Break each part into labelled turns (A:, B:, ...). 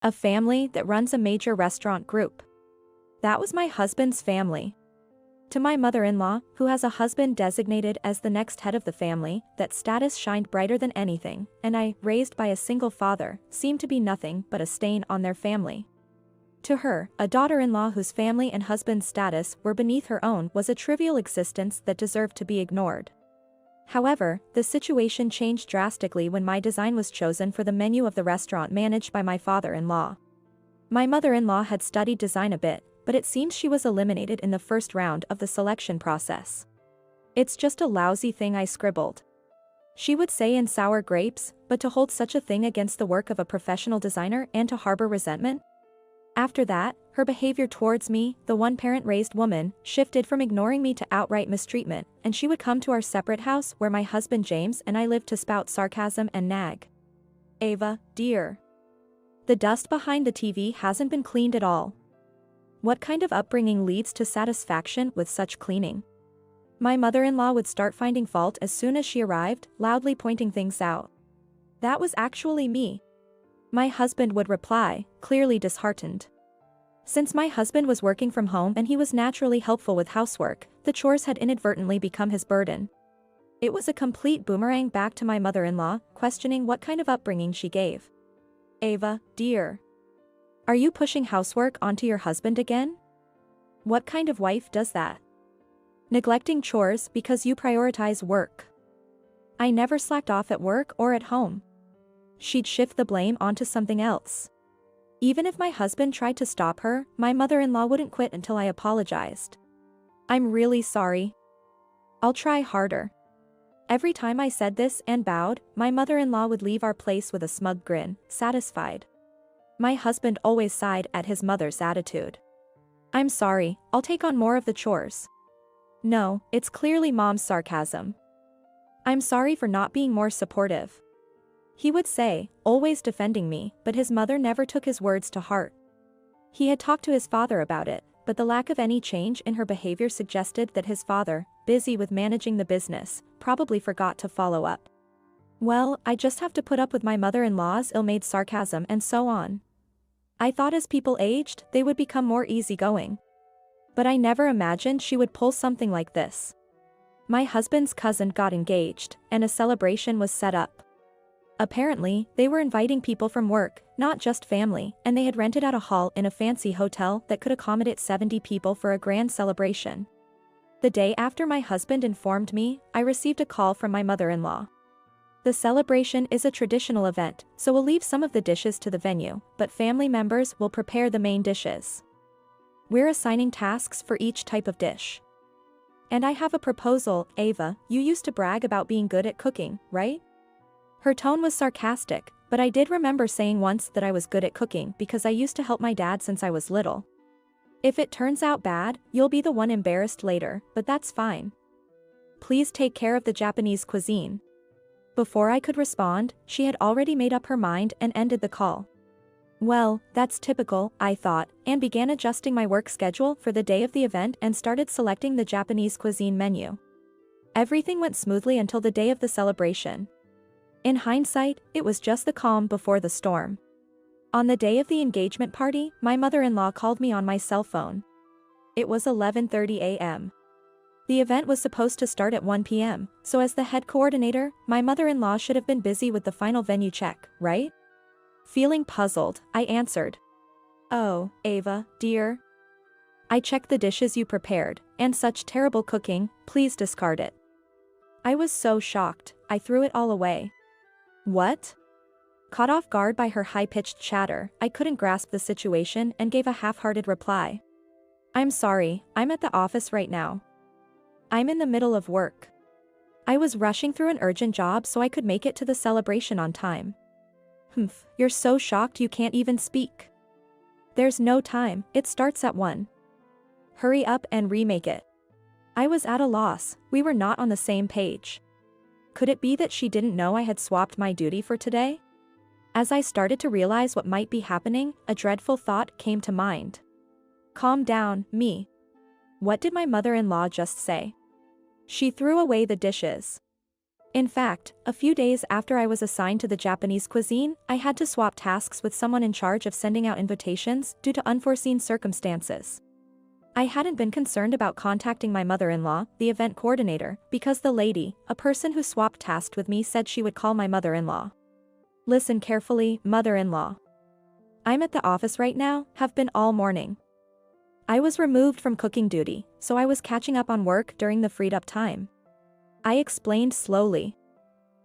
A: A family that runs a major restaurant group. That was my husband's family. To my mother-in-law, who has a husband designated as the next head of the family, that status shined brighter than anything, and I, raised by a single father, seemed to be nothing but a stain on their family. To her, a daughter-in-law whose family and husband's status were beneath her own was a trivial existence that deserved to be ignored. However, the situation changed drastically when my design was chosen for the menu of the restaurant managed by my father-in-law. My mother-in-law had studied design a bit, but it seems she was eliminated in the first round of the selection process. "It's just a lousy thing I scribbled," she would say in sour grapes, but to hold such a thing against the work of a professional designer and to harbor resentment? After that, her behavior towards me, the one-parent-raised woman, shifted from ignoring me to outright mistreatment, and she would come to our separate house where my husband James and I lived to spout sarcasm and nag. "Ava, dear. The dust behind the TV hasn't been cleaned at all. What kind of upbringing leads to satisfaction with such cleaning?" My mother-in-law would start finding fault as soon as she arrived, loudly pointing things out. "That was actually me," my husband would reply, clearly disheartened. Since my husband was working from home and he was naturally helpful with housework, the chores had inadvertently become his burden. It was a complete boomerang back to my mother-in-law, questioning what kind of upbringing she gave. "Ava, dear. Are you pushing housework onto your husband again? What kind of wife does that? Neglecting chores because you prioritize work." I never slacked off at work or at home. She'd shift the blame onto something else. Even if my husband tried to stop her, my mother-in-law wouldn't quit until I apologized. "I'm really sorry. I'll try harder." Every time I said this and bowed, my mother-in-law would leave our place with a smug grin, satisfied. My husband always sighed at his mother's attitude. "I'm sorry, I'll take on more of the chores." No, it's clearly Mom's sarcasm. "I'm sorry for not being more supportive," he would say, always defending me, but his mother never took his words to heart. He had talked to his father about it, but the lack of any change in her behavior suggested that his father, busy with managing the business, probably forgot to follow up. Well, I just have to put up with my mother-in-law's ill-made sarcasm and so on. I thought as people aged, they would become more easygoing. But I never imagined she would pull something like this. My husband's cousin got engaged, and a celebration was set up. Apparently, they were inviting people from work, not just family, and they had rented out a hall in a fancy hotel that could accommodate 70 people for a grand celebration. The day after my husband informed me, I received a call from my mother-in-law. "The celebration is a traditional event, so we'll leave some of the dishes to the venue, but family members will prepare the main dishes. We're assigning tasks for each type of dish. And I have a proposal, Ava. You used to brag about being good at cooking, right?" Her tone was sarcastic, but I did remember saying once that I was good at cooking because I used to help my dad since I was little. "If it turns out bad, you'll be the one embarrassed later, but that's fine. Please take care of the Japanese cuisine." Before I could respond, she had already made up her mind and ended the call. Well, that's typical, I thought, and began adjusting my work schedule for the day of the event and started selecting the Japanese cuisine menu. Everything went smoothly until the day of the celebration. In hindsight, it was just the calm before the storm. On the day of the engagement party, my mother-in-law called me on my cell phone. It was 11:30 a.m. The event was supposed to start at 1 p.m., so as the head coordinator, my mother-in-law should have been busy with the final venue check, right? Feeling puzzled, I answered. "Oh, Ava, dear. I checked the dishes you prepared, and such terrible cooking, please discard it." I was so shocked, I threw it all away. "What?" Caught off guard by her high-pitched chatter, I couldn't grasp the situation and gave a half-hearted reply. "I'm sorry, I'm at the office right now. I'm in the middle of work. I was rushing through an urgent job so I could make it to the celebration on time." "Humph, you're so shocked you can't even speak." "There's no time, it starts at 1. Hurry up and remake it." I was at a loss, we were not on the same page. Could it be that she didn't know I had swapped my duty for today? As I started to realize what might be happening, a dreadful thought came to mind. "Calm down, me. What did my mother-in-law just say?" She threw away the dishes. In fact, a few days after I was assigned to the Japanese cuisine, I had to swap tasks with someone in charge of sending out invitations due to unforeseen circumstances. I hadn't been concerned about contacting my mother-in-law, the event coordinator, because the lady, a person who swapped tasks with me, said she would call my mother-in-law. Listen carefully, mother-in-law. I'm at the office right now, have been all morning. I was removed from cooking duty, so I was catching up on work during the freed up time. I explained slowly.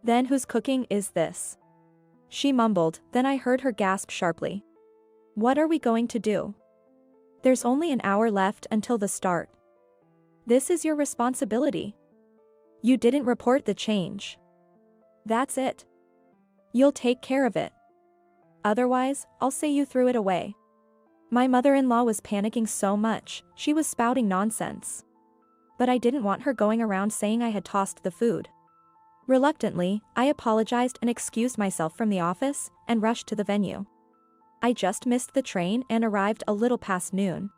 A: Then whose cooking is this? She mumbled, then I heard her gasp sharply. What are we going to do? There's only an hour left until the start. This is your responsibility. You didn't report the change. That's it. You'll take care of it. Otherwise, I'll say you threw it away. My mother-in-law was panicking so much, she was spouting nonsense. But I didn't want her going around saying I had tossed the food. Reluctantly, I apologized and excused myself from the office and rushed to the venue. I just missed the train and arrived a little past noon.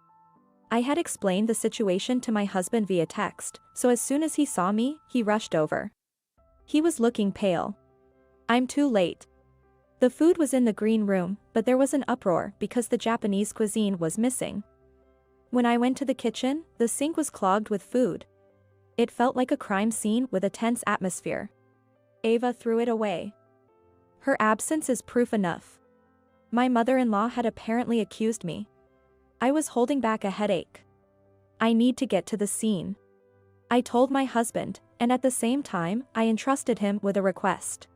A: I had explained the situation to my husband via text, so as soon as he saw me, he rushed over. He was looking pale. I'm too late. The food was in the green room, but there was an uproar because the Japanese cuisine was missing. When I went to the kitchen, the sink was clogged with food. It felt like a crime scene with a tense atmosphere. Ava threw it away. Her absence is proof enough. My mother-in-law had apparently accused me. I was holding back a headache. I need to get to the scene. I told my husband, and at the same time, I entrusted him with a request.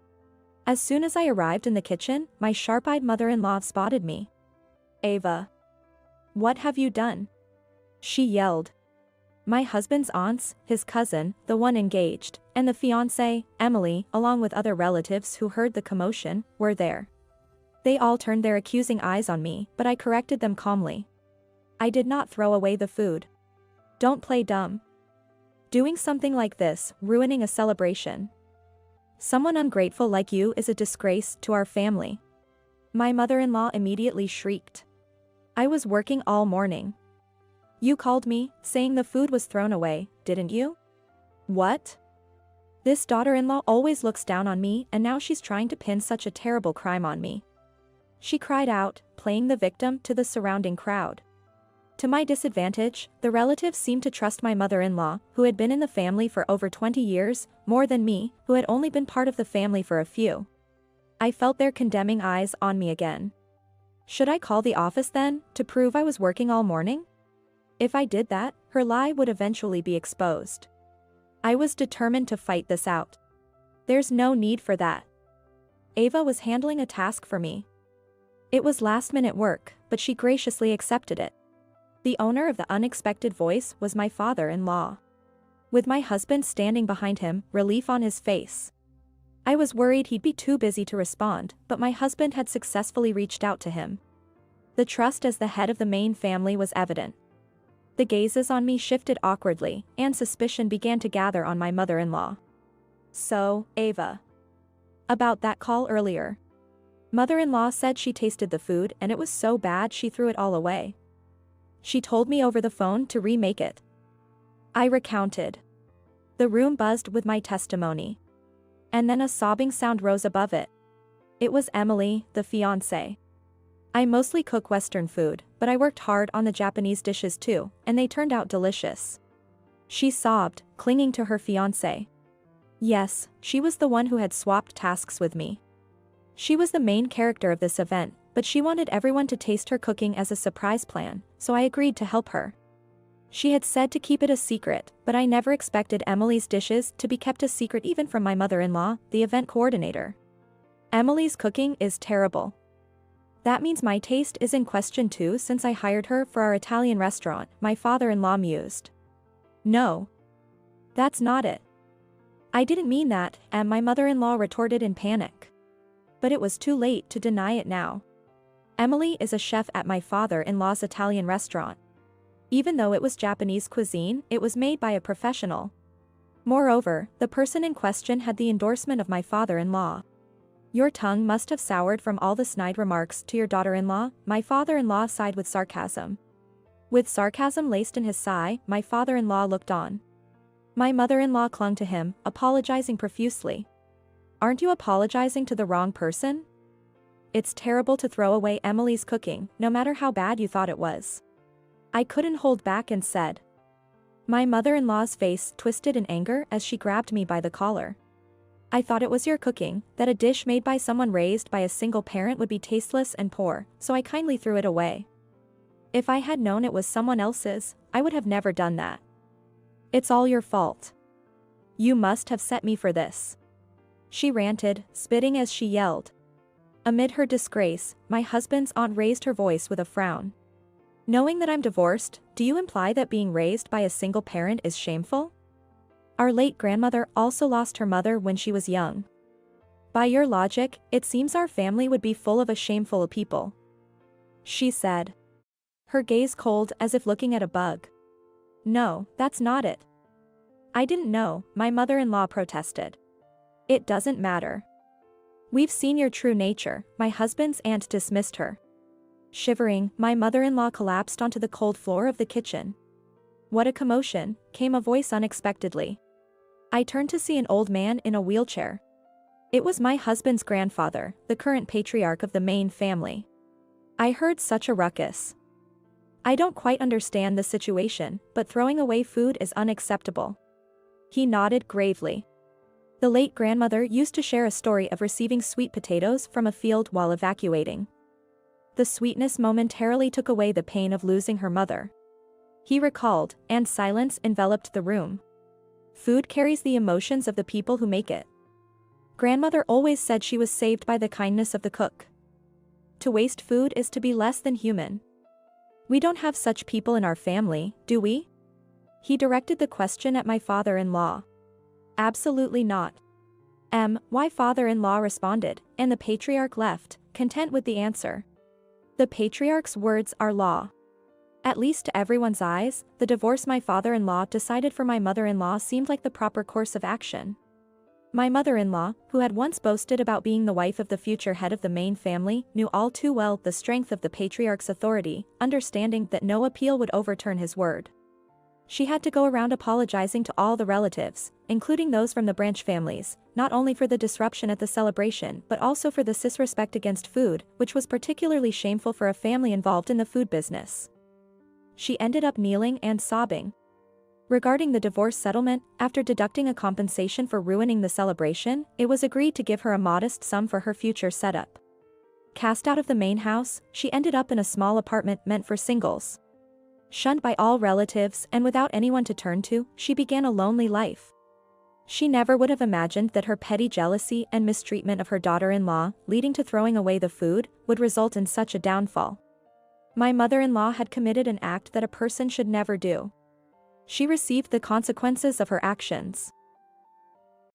A: As soon as I arrived in the kitchen, my sharp-eyed mother-in-law spotted me. Ava. What have you done? She yelled. My husband's aunts, his cousin, the one engaged, and the fiancée, Emily, along with other relatives who heard the commotion, were there. They all turned their accusing eyes on me, but I corrected them calmly. I did not throw away the food. Don't play dumb. Doing something like this, ruining a celebration. Someone ungrateful like you is a disgrace to our family. My mother-in-law immediately shrieked. I was working all morning. You called me, saying the food was thrown away, didn't you? What? This daughter-in-law always looks down on me, and now she's trying to pin such a terrible crime on me. She cried out, playing the victim to the surrounding crowd. To my disadvantage, the relatives seemed to trust my mother-in-law, who had been in the family for over 20 years, more than me, who had only been part of the family for a few. I felt their condemning eyes on me again. Should I call the office then, to prove I was working all morning? If I did that, her lie would eventually be exposed. I was determined to fight this out. There's no need for that. Ava was handling a task for me. It was last-minute work, but she graciously accepted it. The owner of the unexpected voice was my father-in-law. With my husband standing behind him, relief on his face. I was worried he'd be too busy to respond, but my husband had successfully reached out to him. The trust as the head of the main family was evident. The gazes on me shifted awkwardly, and suspicion began to gather on my mother-in-law. So, Ava. About that call earlier. Mother-in-law said she tasted the food and it was so bad she threw it all away. She told me over the phone to remake it. I recounted. The room buzzed with my testimony. And then a sobbing sound rose above it. It was Emily, the fiancée. I mostly cook Western food, but I worked hard on the Japanese dishes too, and they turned out delicious. She sobbed, clinging to her fiancé. Yes, she was the one who had swapped tasks with me. She was the main character of this event, but she wanted everyone to taste her cooking as a surprise plan, so I agreed to help her. She had said to keep it a secret, but I never expected Emily's dishes to be kept a secret even from my mother-in-law, the event coordinator. Emily's cooking is terrible. That means my taste is in question too since I hired her for our Italian restaurant, my father-in-law mused. No. That's not it. I didn't mean that, and my mother-in-law retorted in panic. But it was too late to deny it now. Emily is a chef at my father-in-law's Italian restaurant. Even though it was Japanese cuisine, it was made by a professional. Moreover, the person in question had the endorsement of my father-in-law. Your tongue must have soured from all the snide remarks to your daughter-in-law, my father-in-law sighed with sarcasm. With sarcasm laced in his sigh, my father-in-law looked on. My mother-in-law clung to him, apologizing profusely. Aren't you apologizing to the wrong person? It's terrible to throw away Emily's cooking, no matter how bad you thought it was. I couldn't hold back and said. My mother-in-law's face twisted in anger as she grabbed me by the collar. I thought it was your cooking, that a dish made by someone raised by a single parent would be tasteless and poor, so I kindly threw it away. If I had known it was someone else's, I would have never done that. It's all your fault. You must have set me for this. She ranted, spitting as she yelled. Amid her disgrace, my husband's aunt raised her voice with a frown. Knowing that I'm divorced, do you imply that being raised by a single parent is shameful? Our late grandmother also lost her mother when she was young. By your logic, it seems our family would be full of a shameful people. She said. Her gaze cold as if looking at a bug. No, that's not it. I didn't know, my mother-in-law protested. It doesn't matter. We've seen your true nature, my husband's aunt dismissed her. Shivering, my mother-in-law collapsed onto the cold floor of the kitchen. What a commotion, came a voice unexpectedly. I turned to see an old man in a wheelchair. It was my husband's grandfather, the current patriarch of the main family. I heard such a ruckus. I don't quite understand the situation, but throwing away food is unacceptable. He nodded gravely. The late grandmother used to share a story of receiving sweet potatoes from a field while evacuating. The sweetness momentarily took away the pain of losing her mother. He recalled, and silence enveloped the room. Food carries the emotions of the people who make it. Grandmother always said she was saved by the kindness of the cook. To waste food is to be less than human. We don't have such people in our family, do we? He directed the question at my father-in-law. Absolutely not. My father-in-law responded, and the patriarch left, content with the answer. The patriarch's words are law. At least to everyone's eyes, the divorce my father-in-law decided for my mother-in-law seemed like the proper course of action. My mother-in-law, who had once boasted about being the wife of the future head of the main family, knew all too well the strength of the patriarch's authority, understanding that no appeal would overturn his word. She had to go around apologizing to all the relatives, including those from the branch families, not only for the disruption at the celebration but also for the disrespect against food, which was particularly shameful for a family involved in the food business. She ended up kneeling and sobbing. Regarding the divorce settlement, after deducting a compensation for ruining the celebration, it was agreed to give her a modest sum for her future setup. Cast out of the main house, she ended up in a small apartment meant for singles. Shunned by all relatives and without anyone to turn to, she began a lonely life. She never would have imagined that her petty jealousy and mistreatment of her daughter-in-law, leading to throwing away the food, would result in such a downfall. My mother-in-law had committed an act that a person should never do. She received the consequences of her actions.